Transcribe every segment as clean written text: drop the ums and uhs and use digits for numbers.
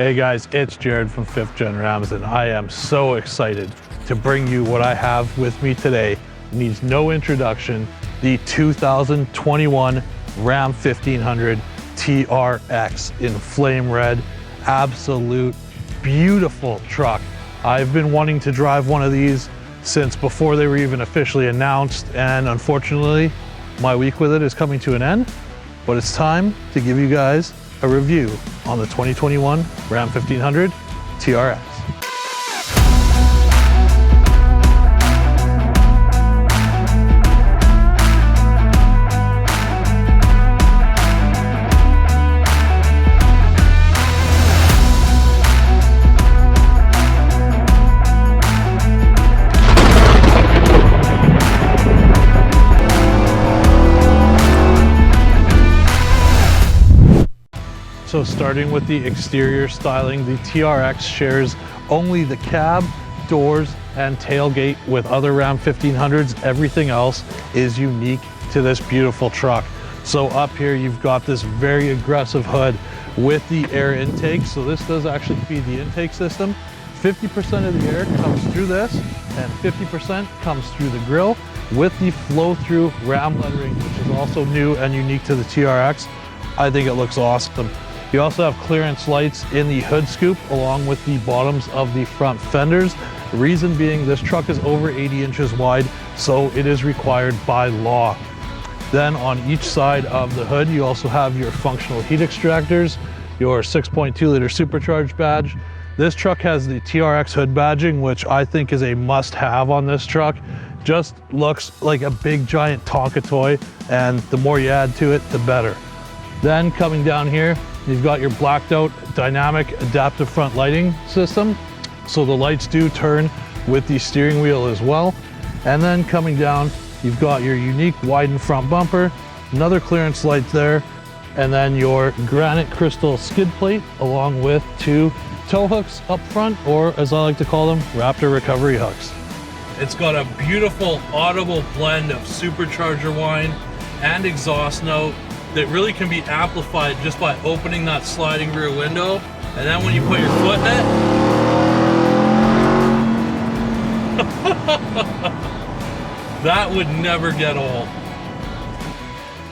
Hey guys, it's Jared from 5th Gen Rams, and I am so excited to bring you what I have with me today. It needs no introduction, the 2021 Ram 1500 TRX in flame red. Absolute beautiful truck. I've been wanting to drive one of these since before they were even officially announced, and unfortunately my week with it is coming to an end, but it's time to give you guys a review on the 2021 Ram 1500 TRX. So starting with the exterior styling, the TRX shares only the cab, doors, and tailgate with other Ram 1500s. Everything else is unique to this beautiful truck. So up here, you've got this very aggressive hood with the air intake. So this does actually feed the intake system. 50% of the air comes through this and 50% comes through the grille with the flow-through Ram lettering, which is also new and unique to the TRX. I think it looks awesome. You also have clearance lights in the hood scoop along with the bottoms of the front fenders. The reason being, this truck is over 80 inches wide, so it is required by law. Then on each side of the hood, you also have your functional heat extractors, your 6.2 liter supercharged badge. This truck has the TRX hood badging, which I think is a must-have on this truck. Just looks like a big giant Tonka toy, and the more you add to it, the better. Then coming down here, you've got your blacked out dynamic adaptive front lighting system. So the lights do turn with the steering wheel as well. And then coming down, you've got your unique widened front bumper, another clearance light there, and then your granite crystal skid plate along with two tow hooks up front, or as I like to call them, Raptor recovery hooks. It's got a beautiful audible blend of supercharger whine and exhaust note that really can be amplified just by opening that sliding rear window. And then when you put your foot in it, that would never get old.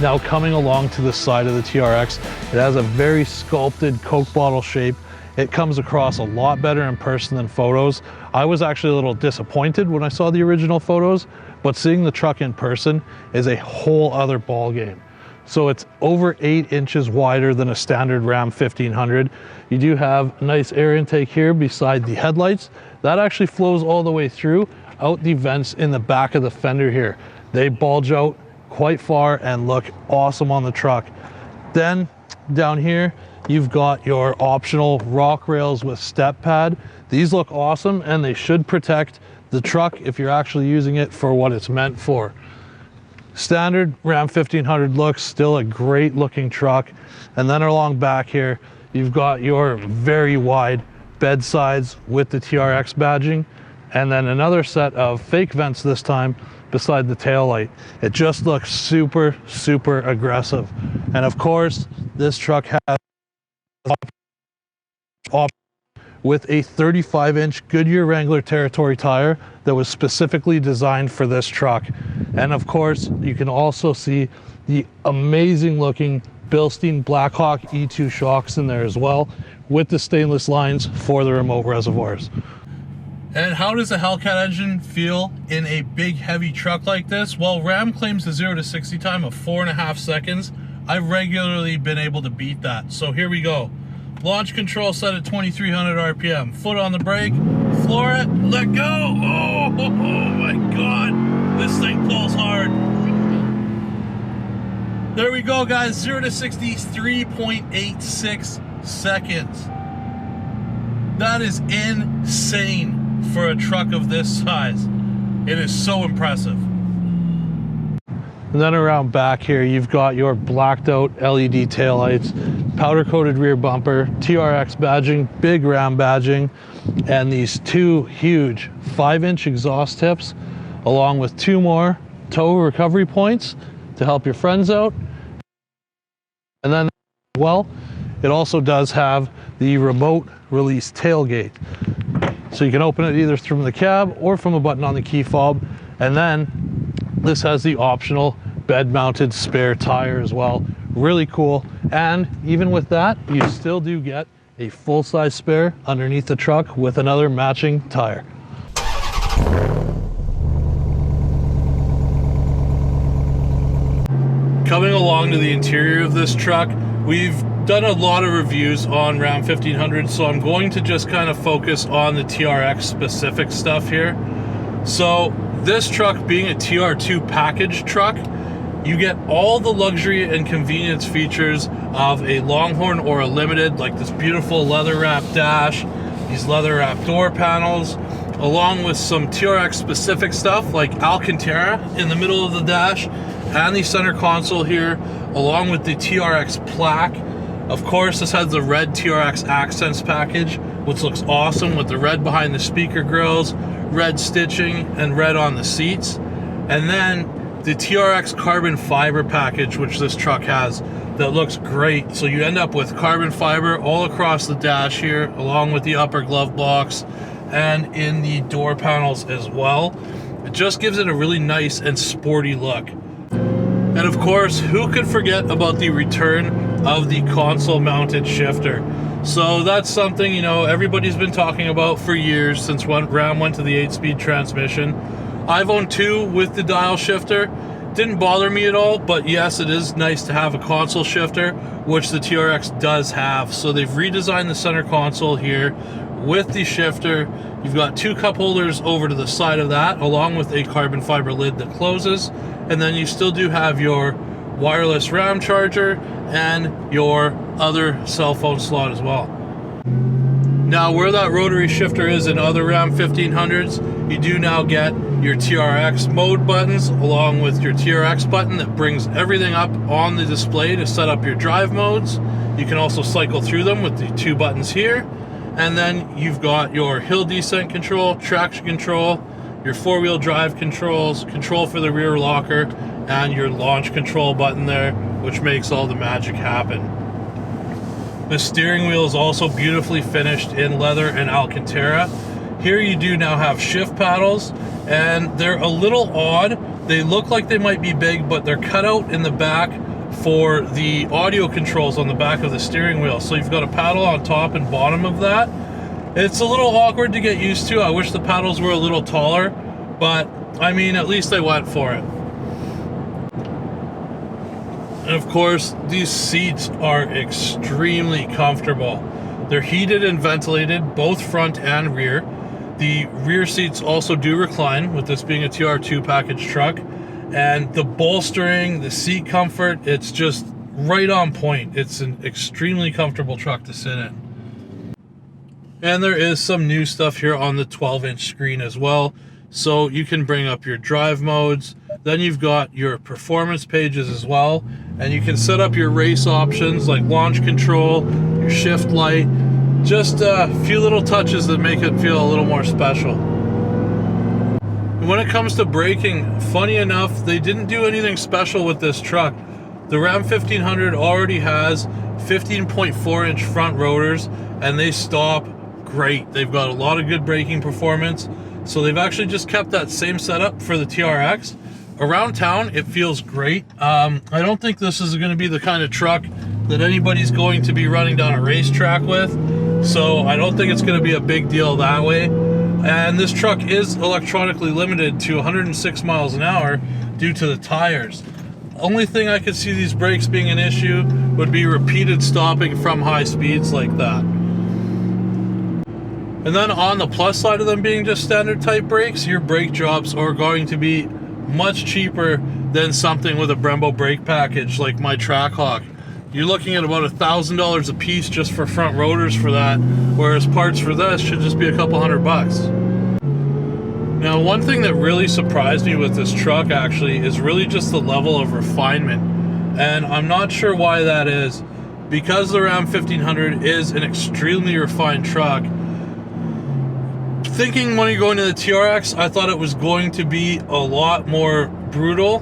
Now coming along to the side of the TRX, it has a very sculpted Coke bottle shape. It comes across a lot better in person than photos. I was actually a little disappointed when I saw the original photos, but seeing the truck in person is a whole other ball game. So it's over 8 inches wider than a standard Ram 1500. You do have a nice air intake here beside the headlights. That actually flows all the way through, out the vents in the back of the fender here. They bulge out quite far and look awesome on the truck. Then down here, you've got your optional rock rails with step pad. These look awesome and they should protect the truck if you're actually using it for what it's meant for. Standard Ram 1500 looks, still a great looking truck. And then along back here, you've got your very wide bed sides with the TRX badging, and then another set of fake vents this time beside the tail light. It just looks super, super aggressive. And of course, this truck has with a 35-inch Goodyear Wrangler Territory tire that was specifically designed for this truck. And of course, you can also see the amazing looking Bilstein Blackhawk E2 shocks in there as well, with the stainless lines for the remote reservoirs. And how does a Hellcat engine feel in a big heavy truck like this? Well, Ram claims a 0 to 60 time of 4.5 seconds. I've regularly been able to beat that. So here we go. Launch control set at 2300 RPM. Foot on the brake, floor it, let go. Oh my God, this thing pulls hard. There we go, guys. 0 to 60 is 3.86 seconds. That is insane for a truck of this size. It is so impressive. And then around back here, you've got your blacked out LED taillights, powder coated rear bumper, TRX badging, big Ram badging, and these two huge 5-inch exhaust tips, along with 2 more tow recovery points to help your friends out. And then, well, it also does have the remote release tailgate. So you can open it either from the cab or from a button on the key fob. And then this has the optional bed mounted spare tire as well. Really cool. And even with that, you still do get a full-size spare underneath the truck with another matching tire. Coming along to the interior of this truck, we've done a lot of reviews on Ram 1500, so I'm going to just kind of focus on the TRX specific stuff here. So this truck being a TR2 package truck, you get all the luxury and convenience features of a Longhorn or a Limited, like this beautiful leather wrapped dash, these leather wrapped door panels, along with some TRX specific stuff like Alcantara in the middle of the dash and the center console here, along with the TRX plaque. Of course, this has the red TRX accents package, which looks awesome with the red behind the speaker grills, red stitching, and red on the seats. And then the TRX carbon fiber package, which this truck has, that looks great. So you end up with carbon fiber all across the dash here, along with the upper glove box and in the door panels as well. It just gives it a really nice and sporty look. And of course, who could forget about the return of the console mounted shifter? So that's something, you know, everybody's been talking about for years since Ram went to the 8-speed transmission. I've owned two with the dial shifter. Didn't bother me at all, but yes, it is nice to have a console shifter, which the TRX does have. So they've redesigned the center console here with the shifter. You've got two cup holders over to the side of that, along with a carbon fiber lid that closes. And then you still do have your wireless RAM charger and your other cell phone slot as well. Now, where that rotary shifter is in other Ram 1500s, you do now get your TRX mode buttons along with your TRX button that brings everything up on the display to set up your drive modes. You can also cycle through them with the two buttons here. And then you've got your hill descent control, traction control, your four-wheel drive controls, control for the rear locker, and your launch control button there, which makes all the magic happen. The steering wheel is also beautifully finished in leather and Alcantara. Here you do now have shift paddles, and they're a little odd. They look like they might be big, but they're cut out in the back for the audio controls on the back of the steering wheel. So you've got a paddle on top and bottom of that. It's a little awkward to get used to. I wish the paddles were a little taller, but I mean, at least I went for it. And of course, these seats are extremely comfortable. They're heated and ventilated, both front and rear. The rear seats also do recline, with this being a TR2 package truck. And the bolstering, the seat comfort, it's just right on point. It's an extremely comfortable truck to sit in. And there is some new stuff here on the 12-inch screen as well. So you can bring up your drive modes. Then you've got your performance pages as well. And you can set up your race options like launch control, your shift light. Just a few little touches that make it feel a little more special. When it comes to braking, funny enough, they didn't do anything special with this truck. The Ram 1500 already has 15.4-inch front rotors, and they stop great. They've got a lot of good braking performance, so they've actually just kept that same setup for the TRX. Around town, it feels great. I don't think this is going to be the kind of truck that anybody's going to be running down a racetrack with, so I don't think it's going to be a big deal that way. And this truck is electronically limited to 106 miles an hour due to the tires. Only thing I could see these brakes being an issue would be repeated stopping from high speeds like that. And then on the plus side of them being just standard type brakes, your brake jobs are going to be much cheaper than something with a Brembo brake package like my Trackhawk. You're looking at about $1,000 a piece just for front rotors for that, whereas parts for this should just be a couple $100. Now, one thing that really surprised me with this truck actually is really just the level of refinement. And I'm not sure why that is. Because the Ram 1500 is an extremely refined truck, thinking when you're going to the TRX, I thought it was going to be a lot more brutal,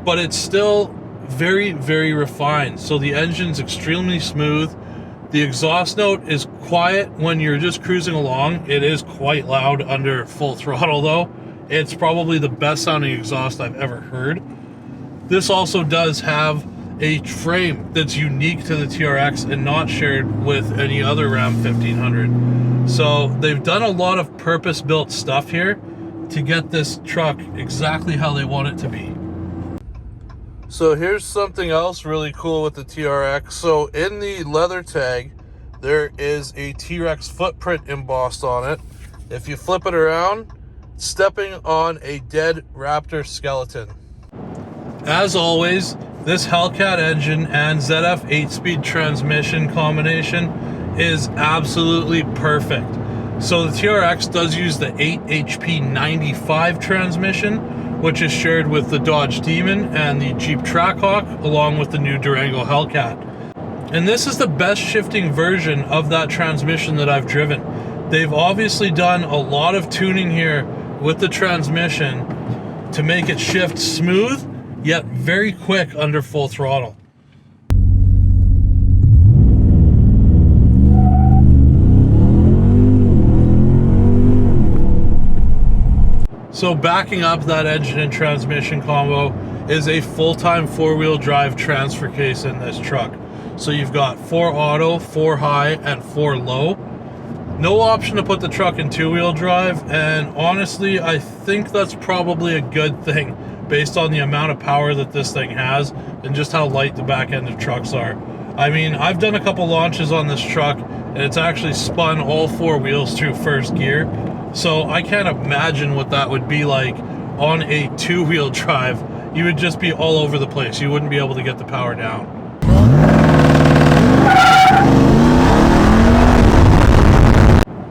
but it's still very, very refined. So the engine's extremely smooth. The exhaust note is quiet when you're just cruising along. It is quite loud under full throttle though. It's probably the best sounding exhaust I've ever heard. This also does have a frame that's unique to the TRX and not shared with any other Ram 1500. So they've done a lot of purpose-built stuff here to get this truck exactly how they want it to be. So here's something else really cool with the TRX. So in the leather tag, there is a T-Rex footprint embossed on it. If you flip it around, it's stepping on a dead Raptor skeleton. As always, this Hellcat engine and ZF 8-speed transmission combination is absolutely perfect. So the TRX does use the 8 HP 95 transmission, which is shared with the Dodge Demon and the Jeep Trackhawk, along with the new Durango Hellcat. And this is the best shifting version of that transmission that I've driven. They've obviously done a lot of tuning here with the transmission to make it shift smooth, yet very quick under full throttle. So backing up that engine and transmission combo is a full-time four-wheel drive transfer case in this truck. So you've got 4 auto, 4 high, and 4 low. No option to put the truck in two-wheel drive, and honestly, I think that's probably a good thing based on the amount of power that this thing has and just how light the back end of trucks are. I mean, I've done a couple launches on this truck, and it's actually spun all 4 wheels through first gear. So I can't imagine what that would be like on a two-wheel drive. You would just be all over the place. You wouldn't be able to get the power down.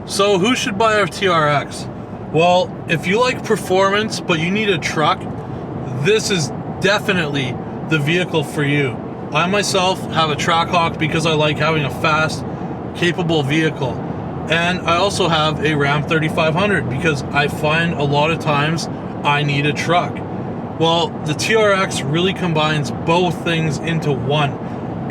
So who should buy our TRX? Well, if you like performance, but you need a truck, this is definitely the vehicle for you. I myself have a Trackhawk because I like having a fast, capable vehicle. And I also have a Ram 3500 because I find a lot of times I need a truck. Well, the TRX really combines both things into one.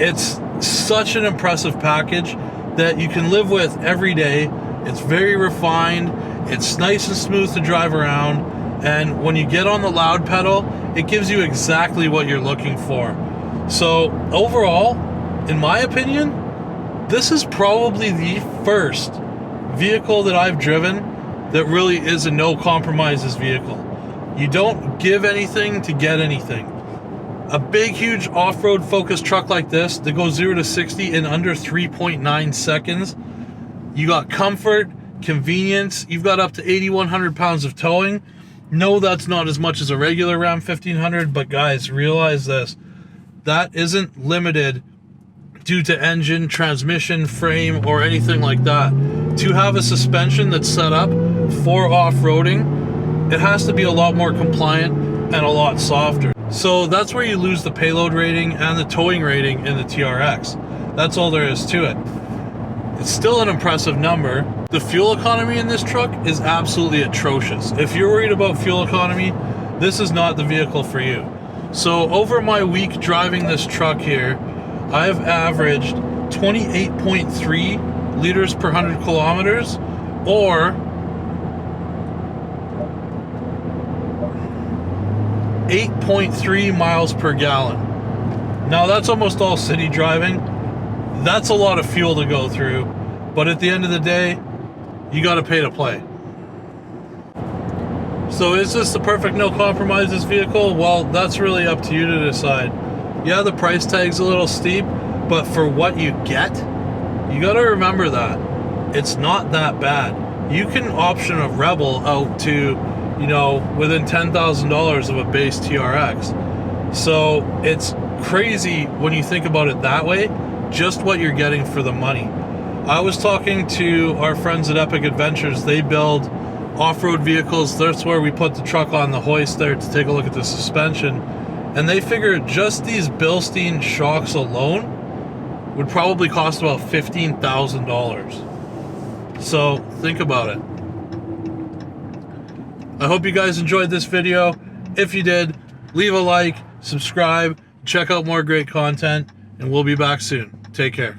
It's such an impressive package that you can live with every day. It's very refined, it's nice and smooth to drive around, and when you get on the loud pedal, it gives you exactly what you're looking for. So overall, in my opinion, this is probably the first vehicle that I've driven that really is a no compromises vehicle. You don't give anything to get anything. A big, huge off-road focused truck like this that goes 0 to 60 in under 3.9 seconds. You got comfort, convenience. You've got up to 8,100 pounds of towing. No, that's not as much as a regular Ram 1500, but guys, realize this. That isn't limited due to engine, transmission, frame, or anything like that. To have a suspension that's set up for off-roading, it has to be a lot more compliant and a lot softer. So that's where you lose the payload rating and the towing rating in the TRX. That's all there is to it. It's still an impressive number. The fuel economy in this truck is absolutely atrocious. If you're worried about fuel economy, this is not the vehicle for you. So over my week driving this truck here, I have averaged 28.3 liters per 100 kilometers, or 8.3 miles per gallon. Now that's almost all city driving. That's a lot of fuel to go through, but at the end of the day, you got to pay to play. So is this the perfect no compromises vehicle? Well, that's really up to you to decide. Yeah, the price tag's a little steep, but for what you get, you got to remember that it's not that bad. You can option a Rebel out to, you know, within $10,000 of a base TRX. So it's crazy when you think about it that way, just what you're getting for the money. I was talking to our friends at Epic Adventures. They build off-road vehicles. That's where we put the truck on the hoist there to take a look at the suspension. And they figured just these Bilstein shocks alone would probably cost about $15,000. So think about it. I hope you guys enjoyed this video. If you did, leave a like, subscribe, check out more great content, and we'll be back soon. Take care.